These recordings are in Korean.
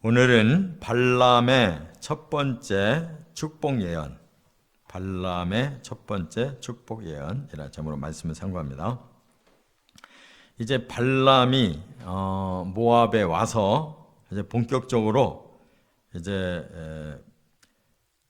오늘은 발람의 첫 번째 축복 예언, 발람의 첫 번째 축복 예언이라는 제목으로 말씀을 상고합니다. 이제 발람이 모압에 와서 이제 본격적으로 이제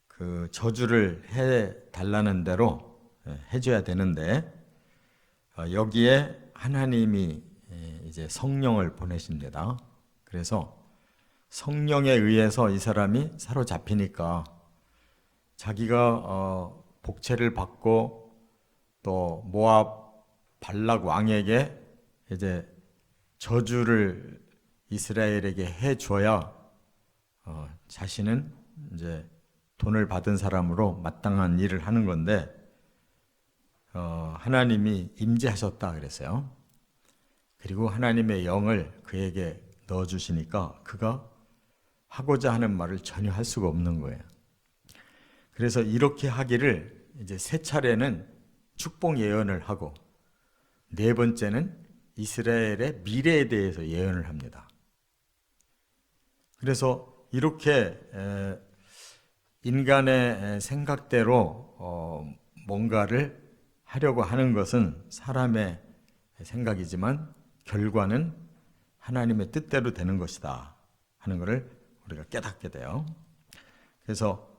그 저주를 해 달라는 대로 해줘야 되는데 여기에 하나님이 이제 성령을 보내십니다. 그래서 성령에 의해서 이 사람이 사로잡히니까 자기가 복채를 받고 또 모압 발락 왕에게 이제 저주를 이스라엘에게 해줘야 자신은 이제 돈을 받은 사람으로 마땅한 일을 하는 건데 하나님이 임재하셨다 그랬어요. 그리고 하나님의 영을 그에게 넣어주시니까 그가 하고자 하는 말을 전혀 할 수가 없는 거예요. 그래서 이렇게 하기를 이제 세 차례는 축복 예언을 하고 네 번째는 이스라엘의 미래에 대해서 예언을 합니다. 그래서 이렇게 인간의 생각대로 뭔가를 하려고 하는 것은 사람의 생각이지만 결과는 하나님의 뜻대로 되는 것이다 하는 것을 우리가 깨닫게 돼요. 그래서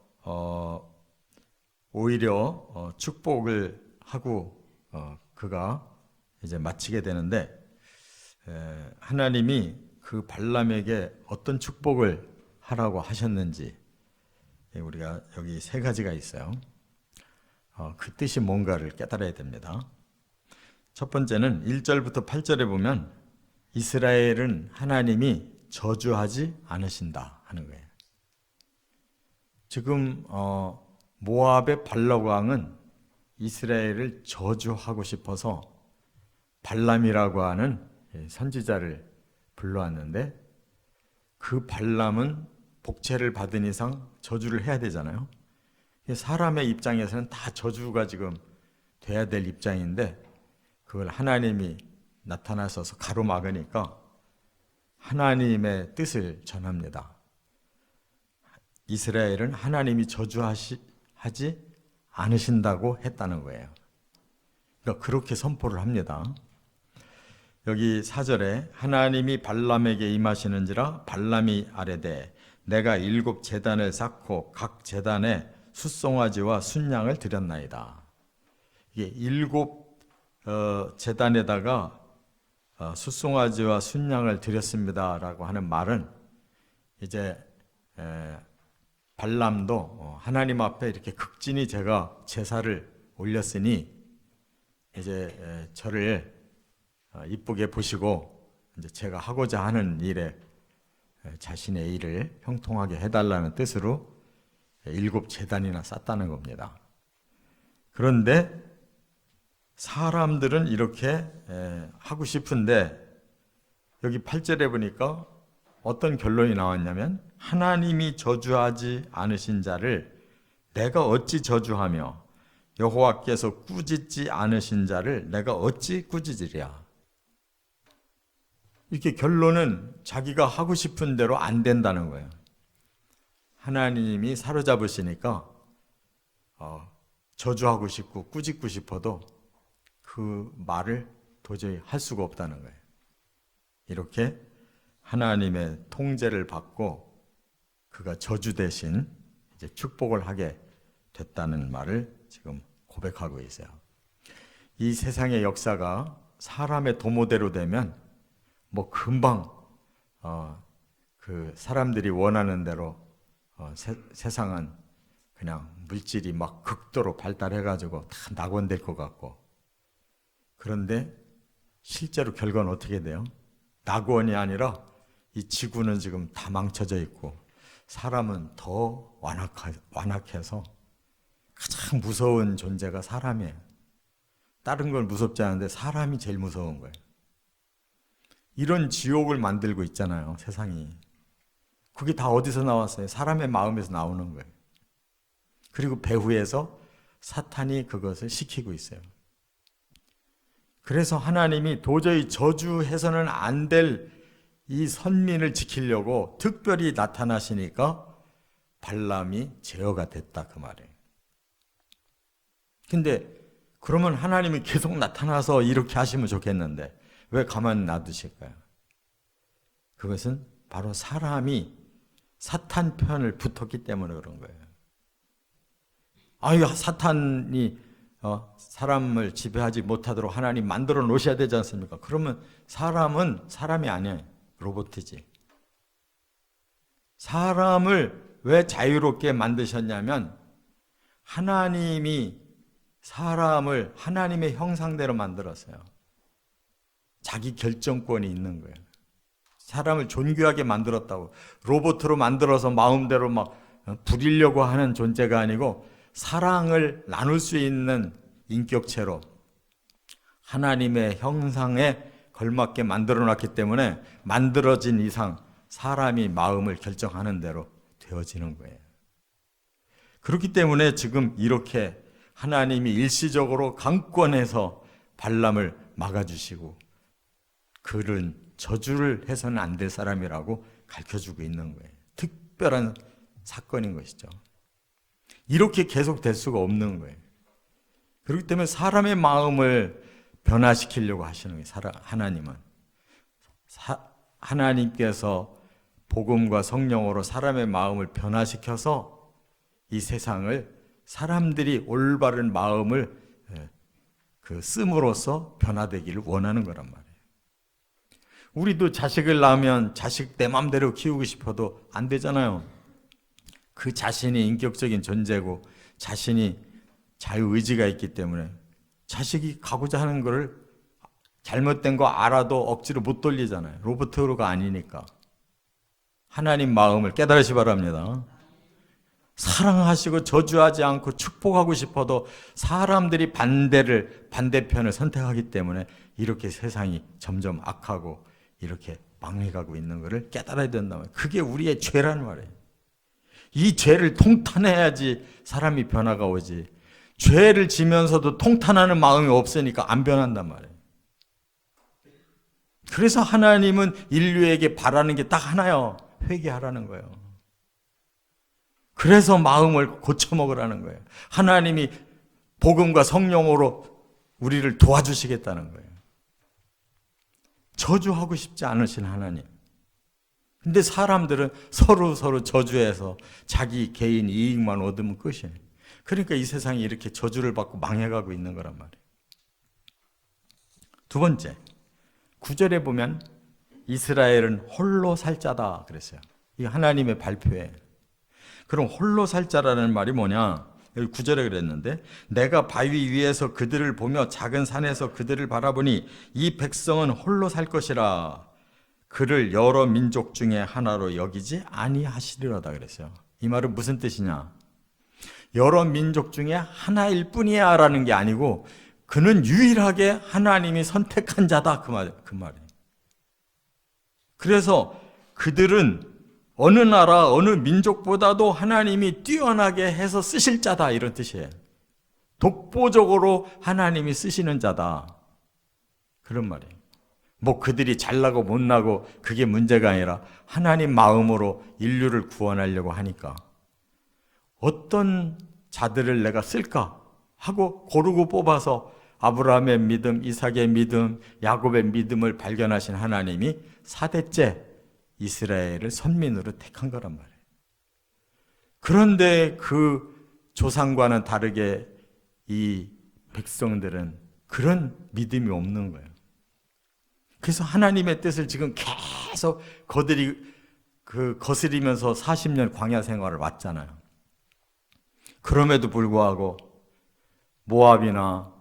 오히려 축복을 하고 그가 이제 마치게 되는데 하나님이 그 발람에게 어떤 축복을 하라고 하셨는지 우리가 여기 세 가지가 있어요. 그 뜻이 뭔가를 깨달아야 됩니다. 첫 번째는 1절부터 8절에 보면 이스라엘은 하나님이 저주하지 않으신다 하는 거예요. 지금 모압의 발락 왕은 이스라엘을 저주하고 싶어서 발람이라고 하는 선지자를 불러왔는데 그 발람은 복채를 받은 이상 저주를 해야 되잖아요. 사람의 입장에서는 다 저주가 지금 돼야 될 입장인데 그걸 하나님이 나타나셔서 가로막으니까 하나님의 뜻을 전합니다. 이스라엘은 하나님이 저주하지 않으신다고 했다는 거예요. 그러니까 그렇게 선포를 합니다. 여기 4절에 하나님이 발람에게 임하시는지라 발람이 아뢰되 내가 7 제단을 쌓고 각 제단에 숫송아지와 순양을 드렸나이다. 이게 7 제단에다가 숫송아지와 순양을 드렸습니다라고 하는 말은 이제 발람도 하나님 앞에 이렇게 극진히 제가 제사를 올렸으니 이제 저를 이쁘게 보시고 이제 제가 하고자 하는 일에 자신의 일을 형통하게 해달라는 뜻으로 7 제단이나 쌓았다는 겁니다. 그런데 사람들은 이렇게 하고 싶은데 여기 8절에 보니까 어떤 결론이 나왔냐면 하나님이 저주하지 않으신 자를 내가 어찌 저주하며 여호와께서 꾸짖지 않으신 자를 내가 어찌 꾸짖으랴. 이렇게 결론은 자기가 하고 싶은 대로 안 된다는 거예요. 하나님이 사로잡으시니까 저주하고 싶고 꾸짖고 싶어도 그 말을 도저히 할 수가 없다는 거예요. 이렇게 하나님의 통제를 받고 그가 저주 대신 이제 축복을 하게 됐다는 말을 지금 고백하고 있어요. 이 세상의 역사가 사람의 도모대로 되면 뭐 금방 그 사람들이 원하는 대로 세상은 그냥 물질이 막 극도로 발달해가지고 다 낙원될 것 같고 그런데 실제로 결과는 어떻게 돼요? 낙원이 아니라 이 지구는 지금 다 망쳐져 있고 사람은 더 완악해서 가장 무서운 존재가 사람이에요. 다른 건 무섭지 않은데 사람이 제일 무서운 거예요. 이런 지옥을 만들고 있잖아요, 세상이. 그게 다 어디서 나왔어요? 사람의 마음에서 나오는 거예요. 그리고 배후에서 사탄이 그것을 시키고 있어요. 그래서 하나님이 도저히 저주해서는 안 될 이 선민을 지키려고 특별히 나타나시니까 발람이 제어가 됐다 그 말이에요. 근데 그러면 하나님이 계속 나타나서 이렇게 하시면 좋겠는데 왜 가만히 놔두실까요? 그것은 바로 사람이 사탄 편을 붙었기 때문에 그런 거예요. 아유, 사탄이 사람을 지배하지 못하도록 하나님 만들어 놓으셔야 되지 않습니까? 그러면 사람은 사람이 아니에요. 로봇이지. 사람을 왜 자유롭게 만드셨냐면 하나님이 사람을 하나님의 형상대로 만들었어요. 자기 결정권이 있는 거예요. 사람을 존귀하게 만들었다고. 로봇으로 만들어서 마음대로 막 부리려고 하는 존재가 아니고 사랑을 나눌 수 있는 인격체로 하나님의 형상에 걸맞게 만들어놨기 때문에 만들어진 이상 사람이 마음을 결정하는 대로 되어지는 거예요. 그렇기 때문에 지금 이렇게 하나님이 일시적으로 강권해서 발람을 막아주시고 그는 저주를 해서는 안 될 사람이라고 가르쳐주고 있는 거예요. 특별한 사건인 것이죠. 이렇게 계속 될 수가 없는 거예요. 그렇기 때문에 사람의 마음을 변화시키려고 하시는 거예요. 하나님은. 하나님께서 복음과 성령으로 사람의 마음을 변화시켜서 이 세상을 사람들이 올바른 마음을 씀으로써 변화되기를 원하는 거란 말이에요. 우리도 자식을 낳으면 자식 내 마음대로 키우고 싶어도 안 되잖아요. 그 자신이 인격적인 존재고 자신이 자유의지가 있기 때문에 자식이 가고자 하는 거를 잘못된 거 알아도 억지로 못 돌리잖아요. 로봇으로가 아니니까. 하나님 마음을 깨달으시 바랍니다. 사랑하시고 저주하지 않고 축복하고 싶어도 사람들이 반대편을 선택하기 때문에 이렇게 세상이 점점 악하고 이렇게 망해가고 있는 것을 깨달아야 된단 말이에요. 그게 우리의 죄란 말이에요. 이 죄를 통탄해야지 사람이 변화가 오지. 죄를 지면서도 통탄하는 마음이 없으니까 안 변한단 말이에요. 그래서 하나님은 인류에게 바라는 게 딱 하나요. 회개하라는 거예요. 그래서 마음을 고쳐먹으라는 거예요. 하나님이 복음과 성령으로 우리를 도와주시겠다는 거예요. 저주하고 싶지 않으신 하나님. 근데 사람들은 서로 저주해서 자기 개인 이익만 얻으면 끝이에요. 그러니까 이 세상이 이렇게 저주를 받고 망해가고 있는 거란 말이에요. 두 번째, 9절에 보면 이스라엘은 홀로 살 자다 그랬어요. 이게 하나님의 발표예요. 그럼 홀로 살 자라는 말이 뭐냐? 여기 9절에 그랬는데 내가 바위 위에서 그들을 보며 작은 산에서 그들을 바라보니 이 백성은 홀로 살 것이라 그를 여러 민족 중에 하나로 여기지 아니하시리로다 그랬어요. 이 말은 무슨 뜻이냐? 여러 민족 중에 하나일 뿐이야 라는 게 아니고 그는 유일하게 하나님이 선택한 자다 그 말이에요. 그래서 그들은 어느 나라, 어느 민족보다도 하나님이 뛰어나게 해서 쓰실 자다 이런 뜻이에요. 독보적으로 하나님이 쓰시는 자다. 그런 말이에요. 뭐 그들이 잘나고 못나고 그게 문제가 아니라 하나님 마음으로 인류를 구원하려고 하니까 어떤 자들을 내가 쓸까 하고 고르고 뽑아서 아브라함의 믿음, 이삭의 믿음, 야곱의 믿음을 발견하신 하나님이 4대째 이스라엘을 선민으로 택한 거란 말이에요. 그런데 그 조상과는 다르게 이 백성들은 그런 믿음이 없는 거예요. 그래서 하나님의 뜻을 지금 계속 거스리면서 40년 광야 생활을 왔잖아요. 그럼에도 불구하고 모압이나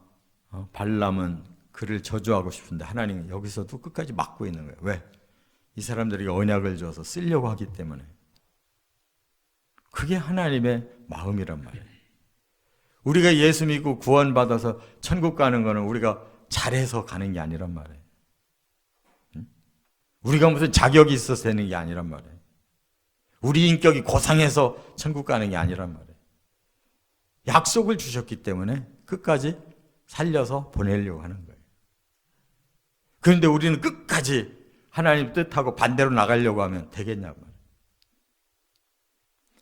발람은 그를 저주하고 싶은데 하나님은 여기서도 끝까지 막고 있는 거예요. 왜? 이 사람들에게 언약을 줘서 쓰려고 하기 때문에. 그게 하나님의 마음이란 말이에요. 우리가 예수 믿고 구원받아서 천국 가는 거는 우리가 잘해서 가는 게 아니란 말이에요. 우리가 무슨 자격이 있어서 되는 게 아니란 말이에요. 우리 인격이 고상해서 천국 가는 게 아니란 말이에요. 약속을 주셨기 때문에 끝까지 살려서 보내려고 하는 거예요. 그런데 우리는 끝까지 하나님 뜻하고 반대로 나가려고 하면 되겠냐고.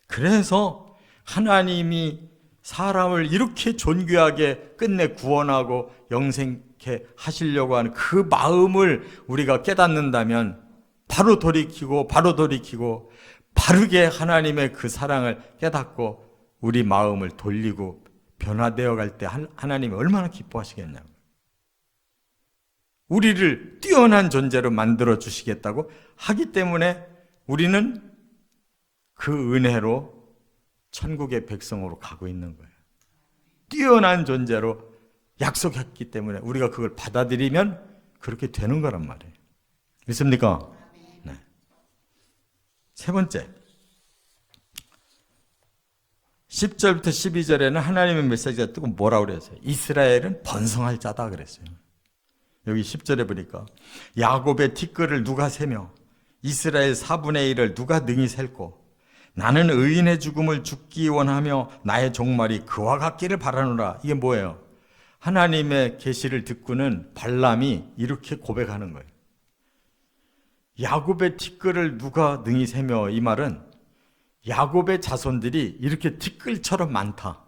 그래서 하나님이 사람을 이렇게 존귀하게 끝내 구원하고 영생케 하시려고 하는 그 마음을 우리가 깨닫는다면 바로 돌이키고 바르게 하나님의 그 사랑을 깨닫고 우리 마음을 돌리고 변화되어 갈 때 하나님이 얼마나 기뻐하시겠냐고. 우리를 뛰어난 존재로 만들어 주시겠다고 하기 때문에 우리는 그 은혜로 천국의 백성으로 가고 있는 거예요. 뛰어난 존재로 약속했기 때문에 우리가 그걸 받아들이면 그렇게 되는 거란 말이에요. 믿습니까? 네. 세 번째, 10절부터 12절에는 하나님의 메시지가 뜨고 뭐라고 그랬어요? 이스라엘은 번성할 자다 그랬어요. 여기 10절에 보니까 야곱의 티끌을 누가 세며 이스라엘 4분의 1을 누가 능히 셀고 나는 의인의 죽음을 죽기 원하며 나의 종말이 그와 같기를 바라노라. 이게 뭐예요? 하나님의 계시를 듣고는 발람이 이렇게 고백하는 거예요. 야곱의 티끌을 누가 능히 세며, 이 말은 야곱의 자손들이 이렇게 티끌처럼 많다.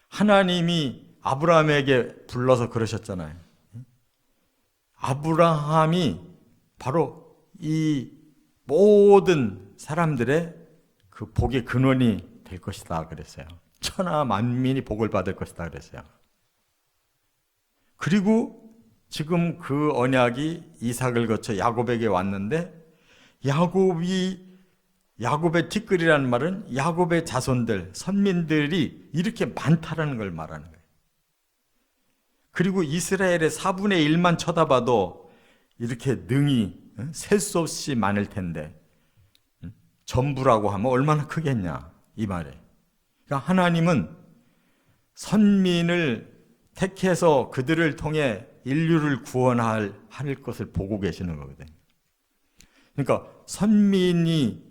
하나님이 아브라함에게 불러서 그러셨잖아요. 아브라함이 바로 이 모든 사람들의 그 복의 근원이 될 것이다 그랬어요. 천하 만민이 복을 받을 것이다 그랬어요. 그리고 지금 그 언약이 이삭을 거쳐 야곱에게 왔는데, 야곱의 티끌이라는 말은 야곱의 자손들, 선민들이 이렇게 많다라는 걸 말하는 거예요. 그리고 이스라엘의 4분의 1만 쳐다봐도 이렇게 능히 셀 수 없이 많을 텐데 전부라고 하면 얼마나 크겠냐, 이 말에. 그러니까 하나님은 선민을 택해서 그들을 통해 인류를 구원할 것을 보고 계시는 거거든요. 그러니까 선민이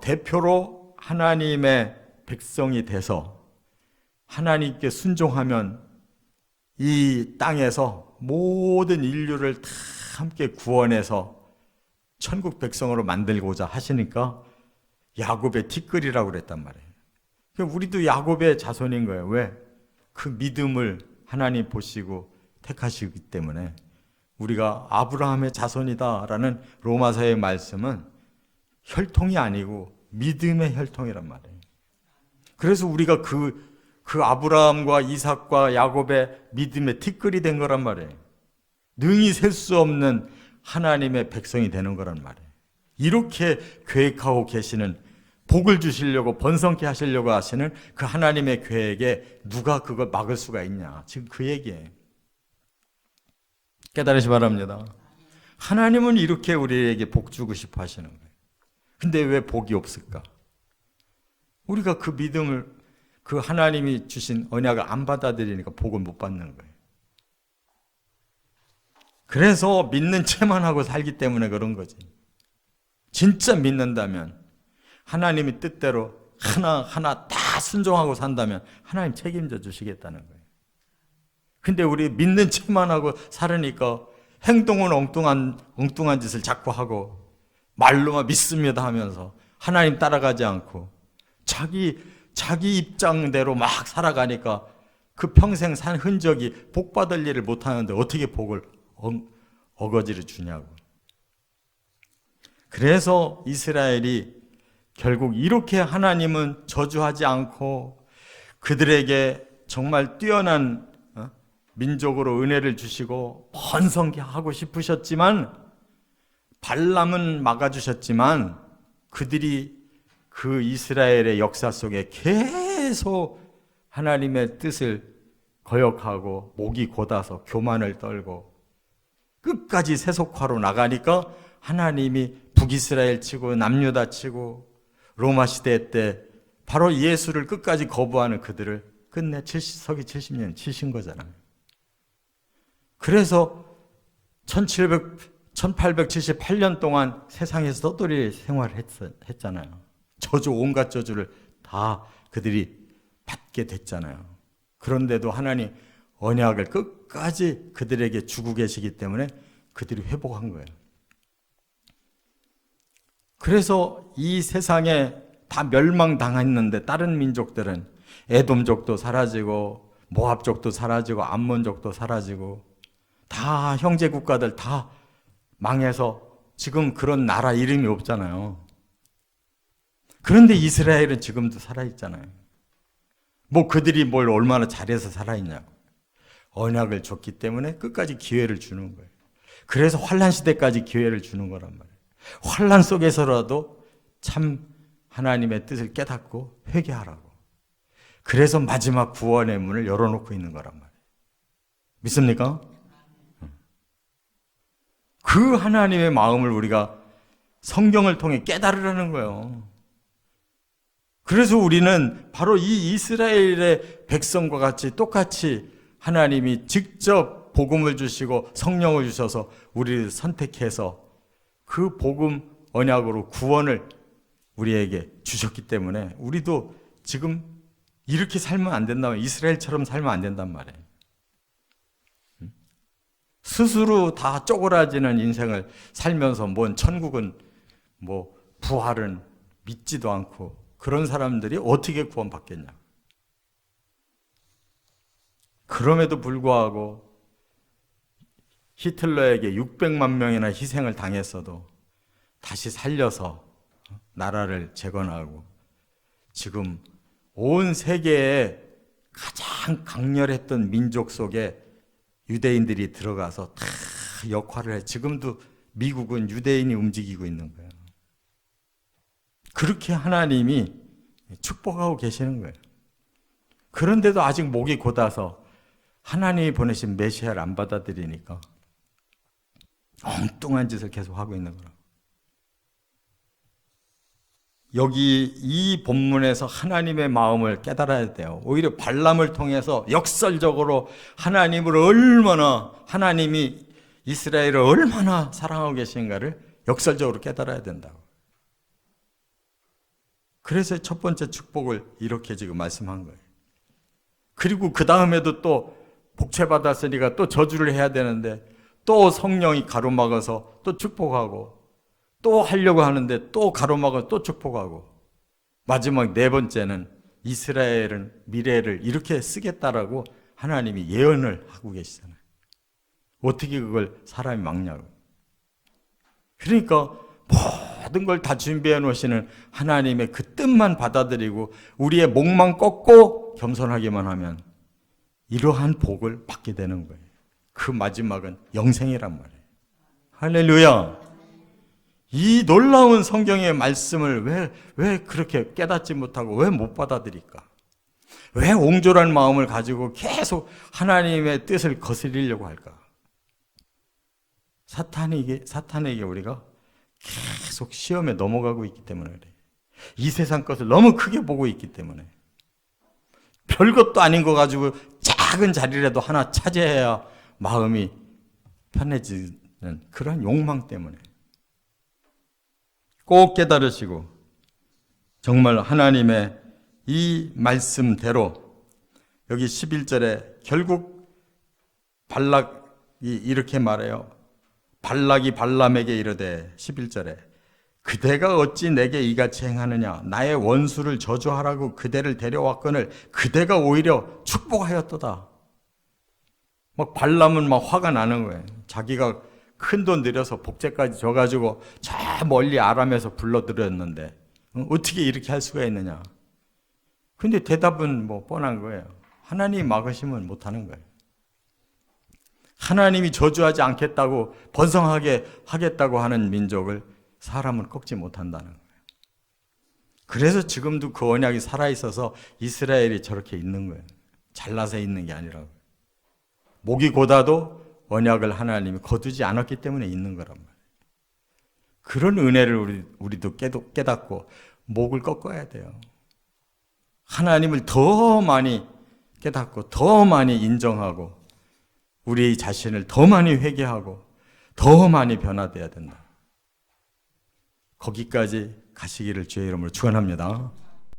대표로 하나님의 백성이 돼서 하나님께 순종하면 이 땅에서 모든 인류를 다 함께 구원해서 천국 백성으로 만들고자 하시니까 야곱의 티끌이라고 그랬단 말이에요. 그러니까 우리도 야곱의 자손인 거예요. 왜? 그 믿음을 하나님 보시고 택하시기 때문에 우리가 아브라함의 자손이다라는 로마서의 말씀은 혈통이 아니고 믿음의 혈통이란 말이에요. 그래서 우리가 그 아브라함과 이삭과 야곱의 믿음의 티끌이 된 거란 말이에요. 능히 셀 수 없는 하나님의 백성이 되는 거란 말이에요. 이렇게 계획하고 계시는, 복을 주시려고 번성케 하시려고 하시는 그 하나님의 계획에 누가 그걸 막을 수가 있냐, 지금 그 얘기예요. 깨달으시 바랍니다. 하나님은 이렇게 우리에게 복 주고 싶어 하시는 거예요. 근데 왜 복이 없을까? 우리가 그 믿음을, 그 하나님이 주신 언약을 안 받아들이니까 복을 못 받는 거예요. 그래서 믿는 채만 하고 살기 때문에 그런 거지. 진짜 믿는다면, 하나님이 뜻대로 하나하나 다 순종하고 산다면 하나님 책임져 주시겠다는 거예요. 근데 우리 믿는 채만 하고 살으니까 행동은 엉뚱한 짓을 자꾸 하고 말로만 믿습니다 하면서 하나님 따라가지 않고 자기 입장대로 막 살아가니까 그 평생 산 흔적이 복 받을 일을 못 하는데 어떻게 복을 어거지를 주냐고. 그래서 이스라엘이 결국 이렇게 하나님은 저주하지 않고 그들에게 정말 뛰어난 민족으로 은혜를 주시고 번성케 하고 싶으셨지만, 발람은 막아주셨지만 그들이 그 이스라엘의 역사 속에 계속 하나님의 뜻을 거역하고 목이 곧아서 교만을 떨고 끝까지 세속화로 나가니까 하나님이 북이스라엘 치고 남유다 치고 로마 시대 때 바로 예수를 끝까지 거부하는 그들을 끝내 서기 70년 치신 거잖아요. 그래서 1878년 동안 세상에서 떠돌이 생활을 했잖아요. 온갖 저주를 다 그들이 받게 됐잖아요. 그런데도 하나님 언약을 끝까지 그들에게 주고 계시기 때문에 그들이 회복한 거예요. 그래서 이 세상에 다 멸망당했는데 다른 민족들은 에돔족도 사라지고 모압족도 사라지고 암몬족도 사라지고 다 형제 국가들 다 망해서 지금 그런 나라 이름이 없잖아요. 그런데 이스라엘은 지금도 살아있잖아요. 뭐 그들이 뭘 얼마나 잘해서 살아있냐고. 언약을 줬기 때문에 끝까지 기회를 주는 거예요. 그래서 환난 시대까지 기회를 주는 거란 말이에요. 환난 속에서라도 참 하나님의 뜻을 깨닫고 회개하라고. 그래서 마지막 구원의 문을 열어놓고 있는 거란 말이에요. 믿습니까? 그 하나님의 마음을 우리가 성경을 통해 깨달으라는 거예요. 그래서 우리는 바로 이 이스라엘의 백성과 같이 똑같이 하나님이 직접 복음을 주시고 성령을 주셔서 우리를 선택해서 그 복음 언약으로 구원을 우리에게 주셨기 때문에 우리도 지금 이렇게 살면 안 된다면 이스라엘처럼 살면 안 된단 말이에요. 스스로 다 쪼그라지는 인생을 살면서 뭔 천국은 뭐 부활은 믿지도 않고 그런 사람들이 어떻게 구원받겠냐. 그럼에도 불구하고 히틀러에게 600만 명이나 희생을 당했어도 다시 살려서 나라를 재건하고 지금 온 세계에 가장 강렬했던 민족 속에 유대인들이 들어가서 다 역할을 해. 지금도 미국은 유대인이 움직이고 있는 거예요. 그렇게 하나님이 축복하고 계시는 거예요. 그런데도 아직 목이 곧아서 하나님이 보내신 메시아를 안 받아들이니까 엉뚱한 짓을 계속 하고 있는 거라고. 여기 이 본문에서 하나님의 마음을 깨달아야 돼요. 오히려 발람을 통해서 역설적으로 하나님이 이스라엘을 얼마나 사랑하고 계신가를 역설적으로 깨달아야 된다고. 그래서 첫 번째 축복을 이렇게 지금 말씀한 거예요. 그리고 그 다음에도 또 복채받았으니까 또 저주를 해야 되는데 또 성령이 가로막아서 또 축복하고 또 하려고 하는데 또 가로막아 또 축복하고 마지막 네 번째는 이스라엘은 미래를 이렇게 쓰겠다라고 하나님이 예언을 하고 계시잖아요. 어떻게 그걸 사람이 막냐고. 그러니까 모든 걸 다 준비해 놓으시는 하나님의 그 뜻만 받아들이고 우리의 목만 꺾고 겸손하기만 하면 이러한 복을 받게 되는 거예요. 그 마지막은 영생이란 말이에요. 할렐루야. 이 놀라운 성경의 말씀을 왜 그렇게 깨닫지 못하고 왜 못 받아들일까? 왜 옹졸한 마음을 가지고 계속 하나님의 뜻을 거스리려고 할까? 사탄에게 우리가 계속 시험에 넘어가고 있기 때문에 그래요. 이 세상 것을 너무 크게 보고 있기 때문에. 별것도 아닌 거 가지고 작은 자리라도 하나 차지해야 마음이 편해지는 그런 욕망 때문에. 꼭 깨달으시고 정말 하나님의 이 말씀대로 여기 11절에 결국 발락이 이렇게 말해요. 발락이 발람에게 이르되 11절에 그대가 어찌 내게 이같이 행하느냐 나의 원수를 저주하라고 그대를 데려왔거늘 그대가 오히려 축복하였도다. 막 발람은 막 화가 나는 거예요. 자기가 큰 돈 들여서 복제까지 줘가지고 저 멀리 아람에서 불러들였는데 어떻게 이렇게 할 수가 있느냐. 근데 대답은 뭐 뻔한 거예요. 하나님이 막으시면 못하는 거예요. 하나님이 저주하지 않겠다고 번성하게 하겠다고 하는 민족을 사람은 꺾지 못한다는 거예요. 그래서 지금도 그 언약이 살아있어서 이스라엘이 저렇게 있는 거예요. 잘나서 있는 게 아니라고. 목이 곧아도 언약을 하나님이 거두지 않았기 때문에 있는 거란 말이에요. 그런 은혜를 우리도 깨닫고 목을 꺾어야 돼요. 하나님을 더 많이 깨닫고 더 많이 인정하고 우리 자신을 더 많이 회개하고 더 많이 변화돼야 된다. 거기까지 가시기를 주의 이름으로 축원합니다.